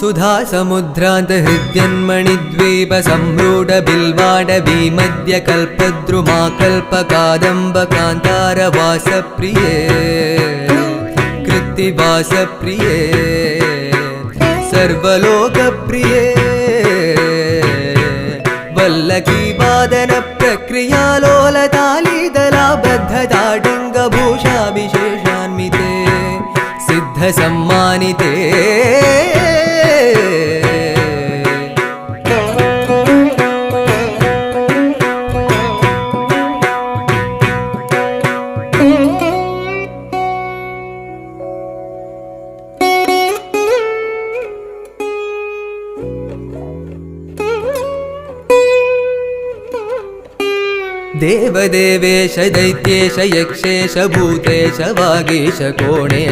सुधा समुद्रांत हृद्यन्मणिद्वीप सम्रूढ बिल्वाडवी मध्य कल्पद्रुमा कल्पकादम्ब कान्तार वासप्रिये कृत्तिवासप्रिये सर्वलोकप्रिये वल्लकी वादन प्रक्रिया लोलतालिदलाबद्धताडङ्गभूषाभिशेषान्विते सिद्ध सम्मानिते देवदेवेश दैत्येश यक्षेश भूतेश वागीश कोणेश